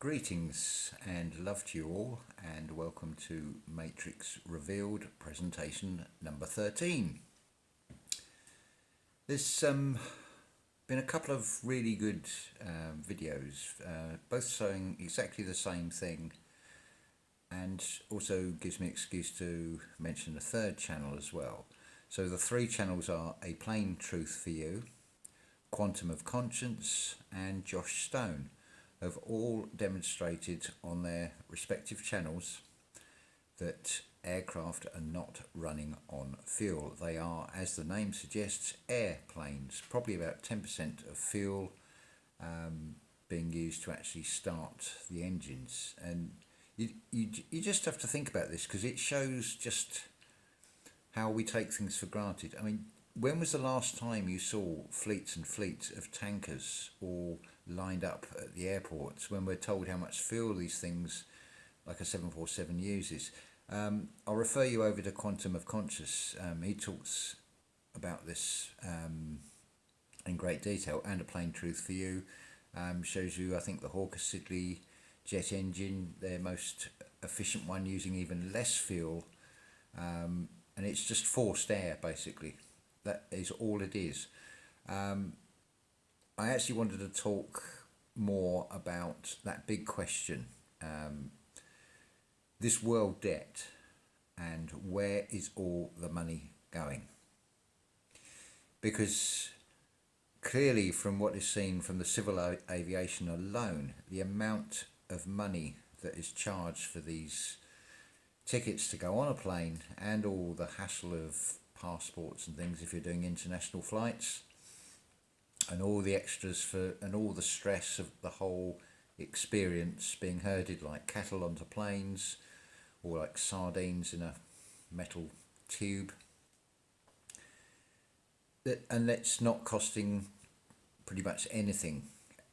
Greetings and love to you all, and welcome to Matrix Revealed presentation number 13. There's been a couple of really good videos, both showing exactly the same thing, and also gives me an excuse to mention the third channel as well. So the three channels are A Plain Truth for You, Quantum of Conscience, and Josh Stone have all demonstrated on their respective channels that aircraft are not running on fuel. They are, as the name suggests, airplanes, probably about 10% of fuel being used to actually start the engines. And you just have to think about this, because it shows just how we take things for granted. I mean, when was the last time you saw fleets and fleets of tankers all lined up at the airports when we're told how much fuel these things, like a 747, uses? I'll refer you over to Quantum of Conscience. He talks about this in great detail, and A Plain Truth for You shows you, I think, the Hawker Siddeley jet engine, their most efficient one, using even less fuel, and it's just forced air, basically. That is all it is. I actually wanted to talk more about that big question, this world debt, and where is all the money going? Because clearly, from what is seen from the civil aviation alone, the amount of money that is charged for these tickets to go on a plane, and all the hassle of passports and things if you're doing international flights, and all the extras for, and all the stress of the whole experience, being herded like cattle onto planes, or like sardines in a metal tube, and that's not costing pretty much anything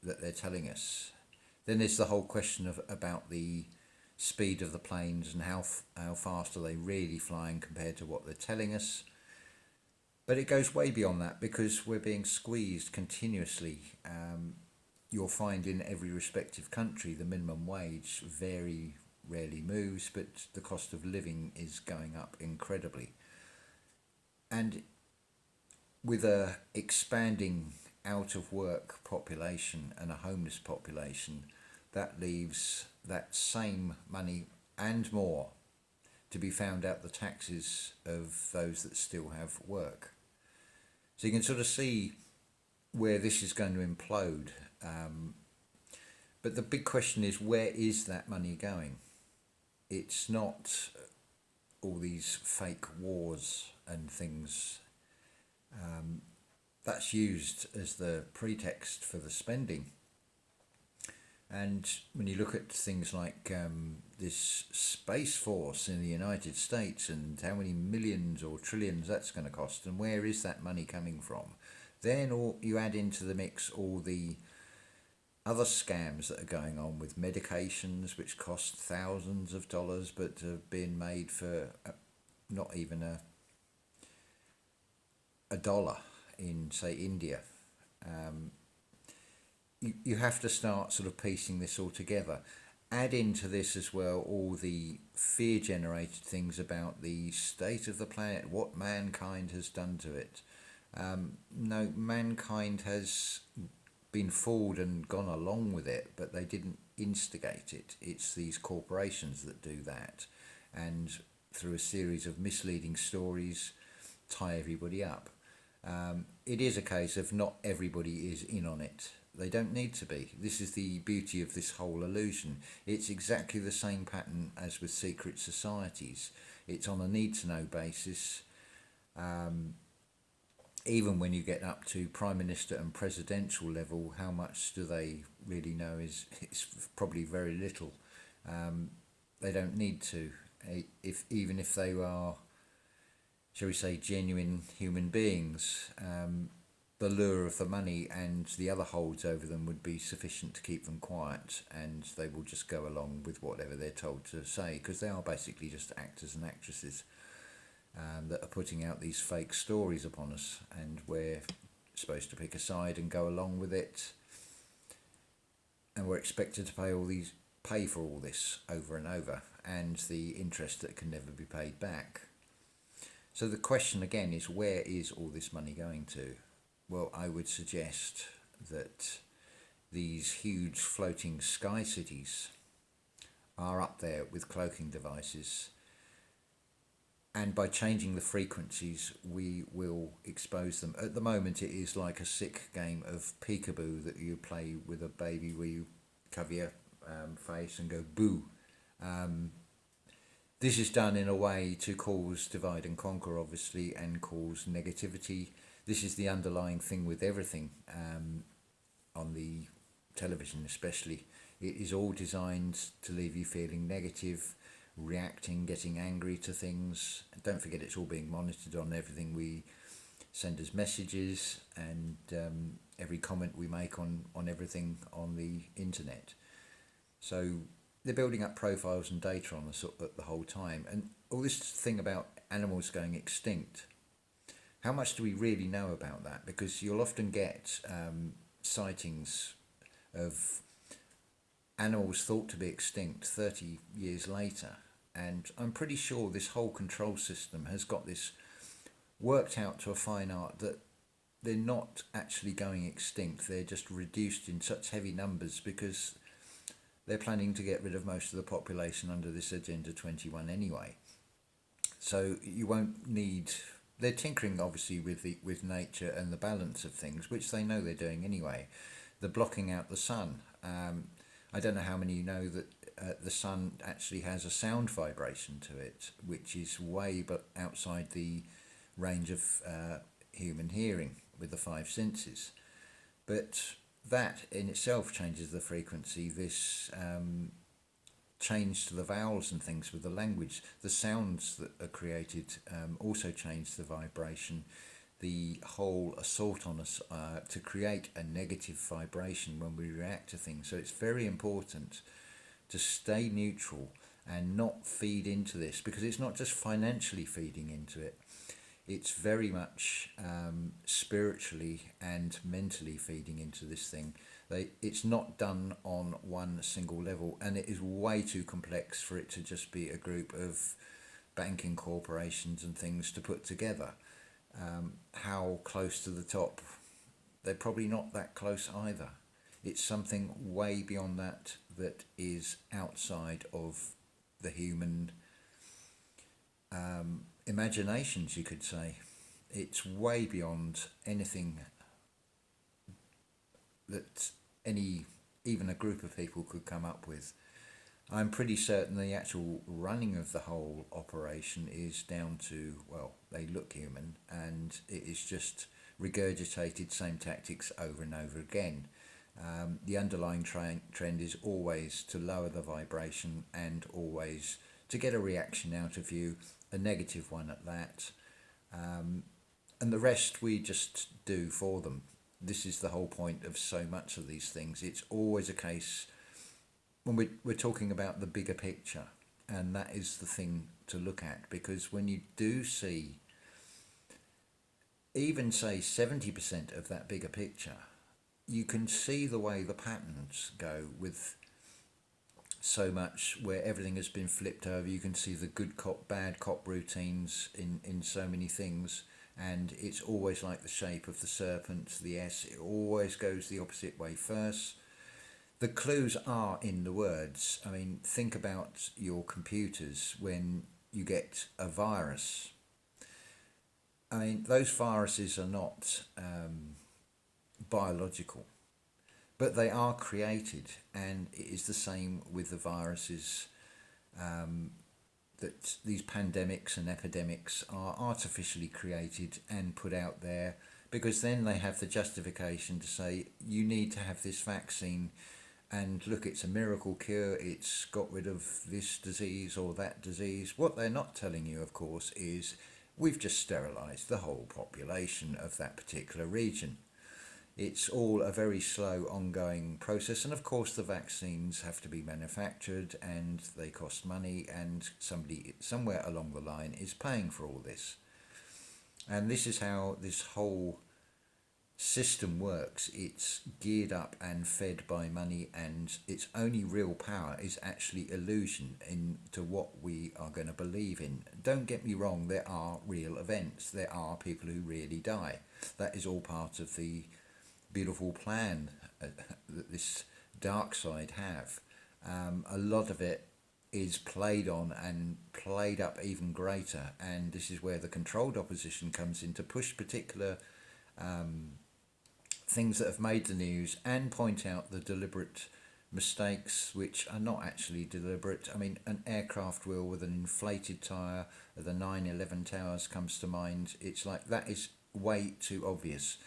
that they're telling us. Then there's the whole question of about the speed of the planes, and how fast are they really flying compared to what they're telling us. But it goes way beyond that, because we're being squeezed continuously. You'll find in every respective country the minimum wage very rarely moves, but the cost of living is going up incredibly. And with a expanding out of work population and a homeless population, that leaves that same money and more to be found out the taxes of those that still have work. So you can sort of see where this is going to implode. But the big question is, where is that money going? It's not all these fake wars and things. That's used as the pretext for the spending. And when you look at things like this Space Force in the United States, and how many millions or trillions that's going to cost, and where is that money coming from, then you add into the mix all the other scams that are going on with medications, which cost thousands of dollars, but have been made for not even a dollar in, say, India. You have to start sort of piecing this all together. Add into this as well all the fear-generated things about the state of the planet, what mankind has done to it. No, mankind has been fooled and gone along with it, but they didn't instigate it. It's these corporations that do that, and through a series of misleading stories, tie everybody up. It is a case of not everybody is in on it. They don't need to be. This is the beauty of this whole illusion. It's exactly the same pattern as with secret societies. It's on a need-to-know basis. Even when you get up to prime minister and presidential level, how much do they really know? It's probably very little. They don't need to. Even if they are, shall we say, genuine human beings, the lure of the money and the other holds over them would be sufficient to keep them quiet, and they will just go along with whatever they're told to say, because they are basically just actors and actresses that are putting out these fake stories upon us, and we're supposed to pick a side and go along with it. and we're expected to pay for all this over and over, and the interest that can never be paid back. So the question again is, where is all this money going to? Well, I would suggest that these huge floating sky cities are up there with cloaking devices, and by changing the frequencies we will expose them. At the moment it is like a sick game of peekaboo that you play with a baby, where you cover your face and go boo. This is done in a way to cause divide and conquer, obviously, and cause negativity. This is the underlying thing with everything, on the television especially. It is all designed to leave you feeling negative, reacting, getting angry to things. Don't forget, it's all being monitored on everything we send as messages, and every comment we make on everything on the internet. So they're building up profiles and data on us at the whole time. And all this thing about animals going extinct, how much do we really know about that? Because you'll often get sightings of animals thought to be extinct 30 years later. And I'm pretty sure this whole control system has got this worked out to a fine art, that they're not actually going extinct. They're just reduced in such heavy numbers because they're planning to get rid of most of the population under this Agenda 21 anyway. So you won't need... They're tinkering obviously with nature and the balance of things, which they know they're doing anyway. They're blocking out the sun. I don't know how many you know that the sun actually has a sound vibration to it, which is way but outside the range of human hearing with the five senses. But that in itself changes the frequency. This change to the vowels and things with the language, the sounds that are created also change the vibration. The whole assault on us to create a negative vibration when we react to things. So it's very important to stay neutral and not feed into this, because it's not just financially feeding into it. It's very much spiritually and mentally feeding into this thing. It's not done on one single level, and it is way too complex for it to just be a group of banking corporations and things to put together. How close to the top? They're probably not that close either. It's something way beyond that, that is outside of the human imaginations, you could say. It's way beyond anything that even a group of people could come up with. I'm pretty certain the actual running of the whole operation is down to, well, they look human, and it is just regurgitated same tactics over and over again. The underlying trend is always to lower the vibration, and always to get a reaction out of you, a negative one at that, and the rest we just do for them. This is the whole point of so much of these things. It's always a case when we're talking about the bigger picture, and that is the thing to look at, because when you do see even say 70% of that bigger picture, you can see the way the patterns go with so much where everything has been flipped over. You can see the good cop, bad cop routines in so many things, and it's always like the shape of the serpent, the S. It always goes the opposite way first. The clues are in the words. I mean, think about your computers when you get a virus. I mean, those viruses are not biological, but they are created, and it is the same with the viruses, that these pandemics and epidemics are artificially created and put out there, because then they have the justification to say you need to have this vaccine, and look, it's a miracle cure, it's got rid of this disease or that disease. What they're not telling you, of course, is we've just sterilised the whole population of that particular region. It's all a very slow, ongoing process, and of course the vaccines have to be manufactured and they cost money, and somebody somewhere along the line is paying for all this. And this is how this whole system works, it's geared up and fed by money, and its only real power is actually illusion into what we are going to believe in. Don't get me wrong, there are real events, there are people who really die. That is all part of the beautiful plan that this dark side have. A lot of it is played on and played up even greater, and this is where the controlled opposition comes in to push particular things that have made the news and point out the deliberate mistakes which are not actually deliberate. I mean, an aircraft wheel with an inflated tyre, the 9/11 towers comes to mind. It's like that is way too obvious.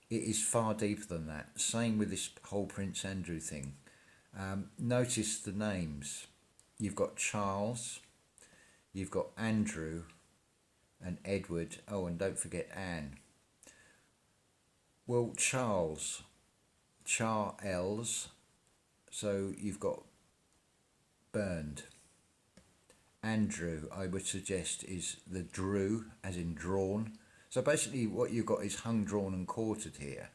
It is far deeper than that. Same with this whole Prince Andrew thing. Notice the names. You've got Charles, you've got Andrew and Edward. Oh, and don't forget Anne. Well, Charles, so you've got burned. Andrew, I would suggest, is the drew, as in drawn. So basically what you've got is hung, drawn and quartered here,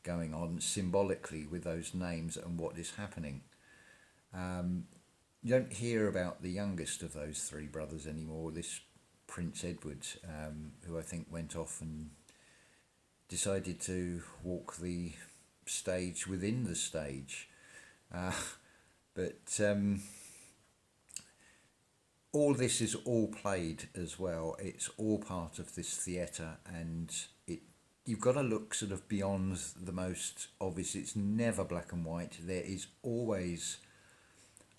going on symbolically with those names and what is happening. You don't hear about the youngest of those three brothers anymore, this Prince Edward, who I think went off and decided to walk the stage within the stage. But all this is all played as well. It's all part of this theatre, and you've got to look sort of beyond the most obvious. It's never black and white. There is always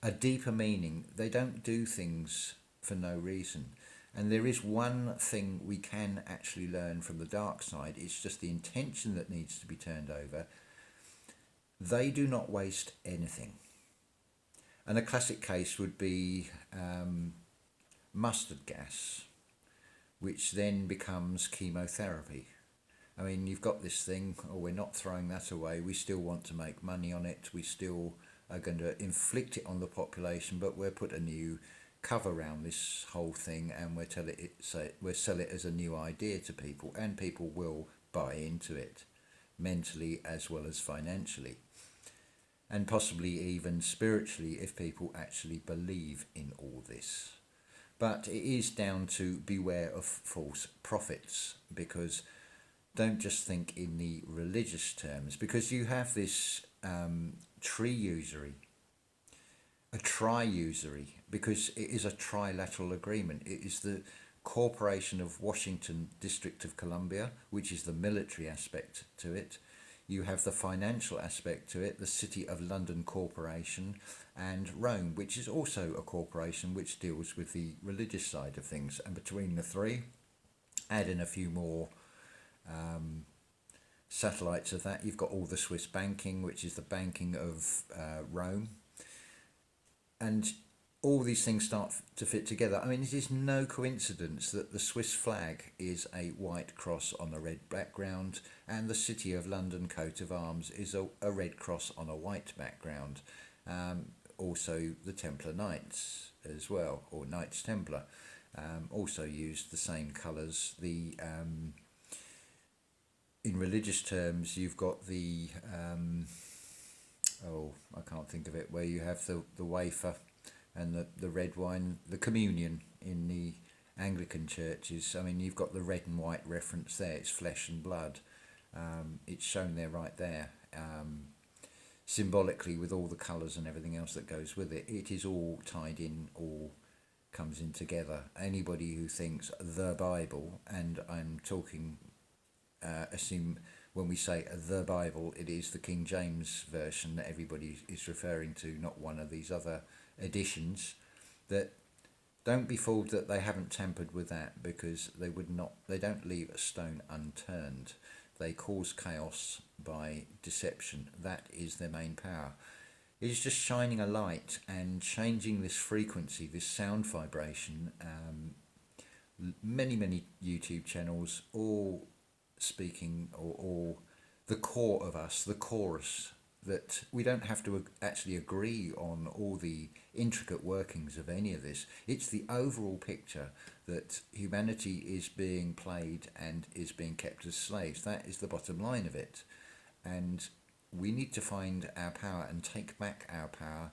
a deeper meaning. They don't do things for no reason. And there is one thing we can actually learn from the dark side. It's just the intention that needs to be turned over. They do not waste anything. And a classic case would be mustard gas, which then becomes chemotherapy. I mean, you've got this thing, oh, we're not throwing that away. We still want to make money on it. We still are going to inflict it on the population, but we'll put a new cover around this whole thing, and we'll sell it as a new idea to people, and people will buy into it mentally as well as financially, and possibly even spiritually if people actually believe in all this. But it is down to beware of false prophets, because don't just think in the religious terms, because you have this tri-usury, because it is a trilateral agreement. It is the Corporation of Washington, District of Columbia, which is the military aspect to it. You have the financial aspect to it, the City of London Corporation, and Rome, which is also a corporation which deals with the religious side of things. And between the three, add in a few more satellites of that, you've got all the Swiss banking, which is the banking of Rome. And all these things start to fit together. I mean, it is no coincidence that the Swiss flag is a white cross on a red background, and the City of London coat of arms is a red cross on a white background. Also the Templar Knights as well, or Knights Templar, also used the same colours. In religious terms, you've got the I can't think of it, where you have the wafer and the red wine, the communion in the Anglican churches. I mean, you've got the red and white reference there. It's flesh and blood. It's shown there, right there, symbolically, with all the colours and everything else that goes with it. It is all tied in, all comes in together. Anybody who thinks the Bible, and I'm talking, assume when we say the Bible, it is the King James version that everybody is referring to, not one of these other editions. That don't be fooled that they haven't tampered with that, because they don't leave a stone unturned. They cause chaos by deception. That is their main power. It is just shining a light and changing this frequency, this sound vibration. Many YouTube channels, all speaking, or the core of us, the chorus that we don't have to actually agree on all the intricate workings of any of this. It's the overall picture that humanity is being played and is being kept as slaves. That is the bottom line of it. And we need to find our power and take back our power,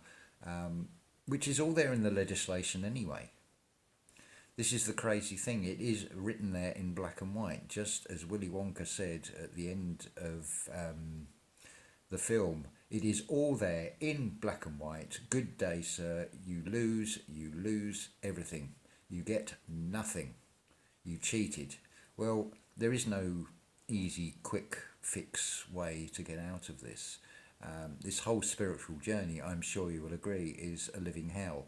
which is all there in the legislation anyway. This is the crazy thing. It is written there in black and white, just as Willy Wonka said at the end of the film. It is all there in black and white. Good day, sir. You lose everything. You get nothing. You cheated. Well, there is no easy, quick fix way to get out of this. This whole spiritual journey, I'm sure you will agree, is a living hell.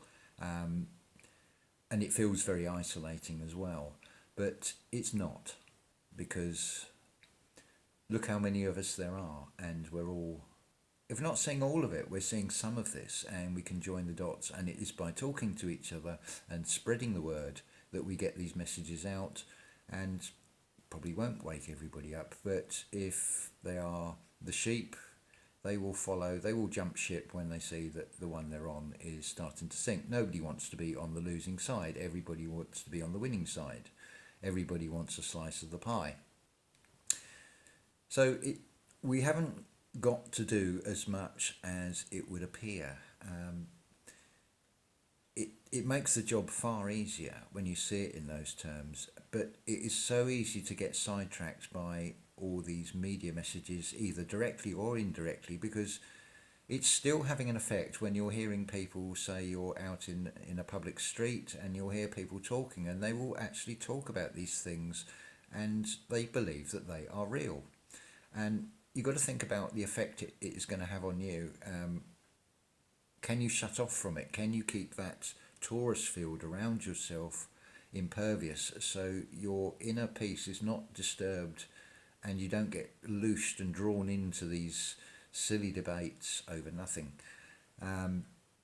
And it feels very isolating as well. But it's not, because look how many of us there are, and we're all, if not seeing all of it, we're seeing some of this, and we can join the dots. And it is by talking to each other and spreading the word that we get these messages out. And probably won't wake everybody up, but if they are the sheep, they will follow, they will jump ship when they see that the one they're on is starting to sink. Nobody wants to be on the losing side. Everybody wants to be on the winning side. Everybody wants a slice of the pie. So we haven't got to do as much as it would appear. It makes the job far easier when you see it in those terms, but it is so easy to get sidetracked by all these media messages, either directly or indirectly, because it's still having an effect when you're hearing people say you're out in a public street and you'll hear people talking, and they will actually talk about these things and they believe that they are real. And you've got to think about the effect it is going to have on you. Can you shut off from it? Can you keep that torus field around yourself impervious so your inner peace is not disturbed and you don't get loosed and drawn into these silly debates over nothing?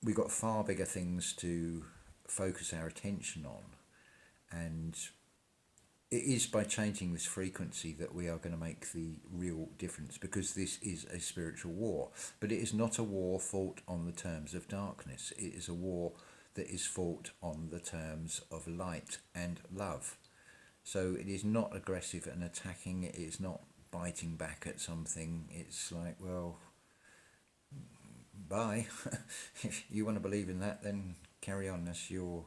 We've got far bigger things to focus our attention on, and it is by changing this frequency that we are going to make the real difference, because this is a spiritual war. But it is not a war fought on the terms of darkness. It is a war that is fought on the terms of light and love. So it is not aggressive and attacking. It is not biting back at something. It's like, well, bye. If you want to believe in that, then carry on. That's your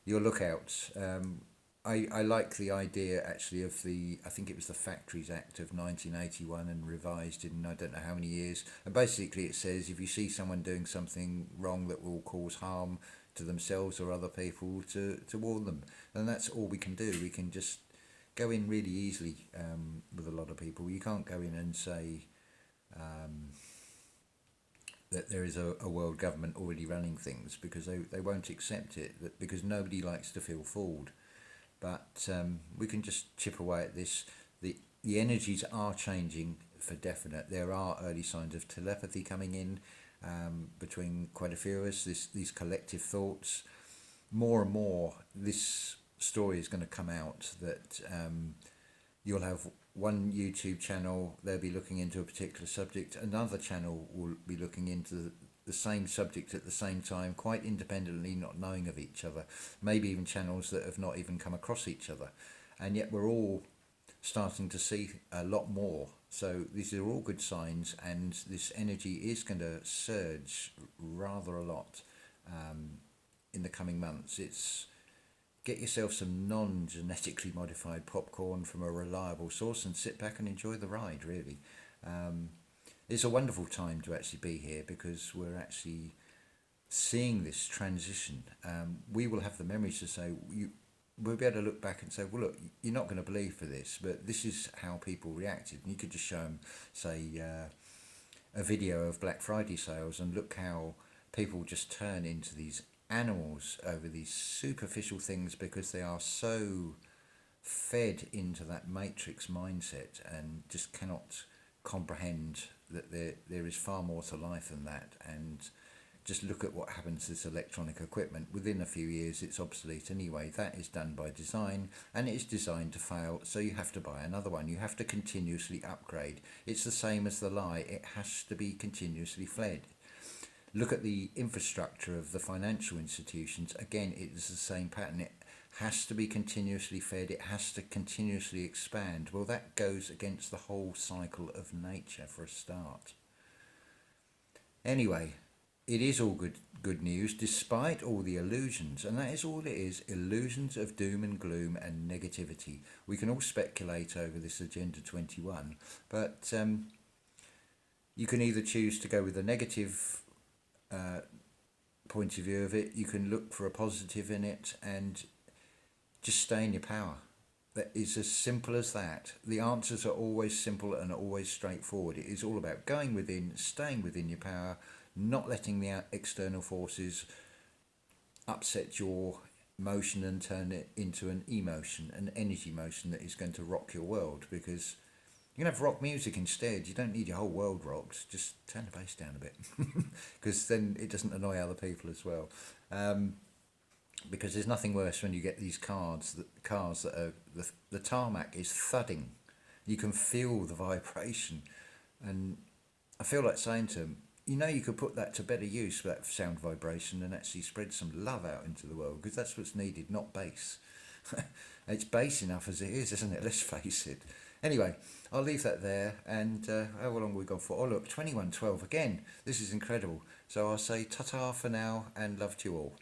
lookout. I like the idea actually of I think it was the Factories Act of 1981 and revised in I don't know how many years. And basically it says if you see someone doing something wrong that will cause harm to themselves or other people, to warn them. And that's all we can do. We can just go in really easily with a lot of people. You can't go in and say that there is a world government already running things, because they won't accept it, because nobody likes to feel fooled. But we can just chip away at this. The energies are changing for definite. There are early signs of telepathy coming in between quite a few of us, these collective thoughts. More and more, this story is going to come out that you'll have one YouTube channel, they'll be looking into a particular subject, another channel will be looking into the same subject at the same time, quite independently, not knowing of each other, maybe even channels that have not even come across each other. And yet we're all starting to see a lot more. So these are all good signs, and this energy is going to surge rather a lot in the coming months. It's get yourself some non-genetically modified popcorn from a reliable source and sit back and enjoy the ride, really. It's a wonderful time to actually be here, because we're actually seeing this transition. We will have the memories to say, we'll be able to look back and say, well, look, you're not going to believe for this, but this is how people reacted. And you could just show them, say, a video of Black Friday sales, and look how people just turn into these animals over these superficial things, because they are so fed into that matrix mindset and just cannot comprehend that there is far more to life than that. And just look at what happens to this electronic equipment. Within a few years, it's obsolete anyway. That is done by design, and it's designed to fail, so you have to buy another one. You have to continuously upgrade. It's the same as the lie. It has to be continuously fed. Look at the infrastructure of the financial institutions. Again, it is the same pattern. It has to be continuously fed. It has to continuously expand. Well, that goes against the whole cycle of nature for a start. Anyway, it is all good news despite all the illusions, and that is all it is, illusions of doom and gloom and negativity. We can all speculate over this Agenda 21, but you can either choose to go with a negative point of view of it, you can look for a positive in it, and just stay in your power. That is as simple as that. The answers are always simple and always straightforward. It is all about going within, staying within your power, not letting the external forces upset your motion and turn it into an emotion, an energy motion that is going to rock your world. Because you can have rock music instead. You don't need your whole world rocked. Just turn the bass down a bit, because then it doesn't annoy other people as well. Because there's nothing worse when you get these cars that are the tarmac is thudding. You can feel the vibration, and I feel like saying to them, you could put that to better use, that sound vibration, and actually spread some love out into the world, because that's what's needed, not bass. It's bass enough as it is, isn't it? Let's face it. Anyway, I'll leave that there, and how long have we gone for? Oh look, 21:12 again. This is incredible. So I'll say ta-ta for now, and love to you all.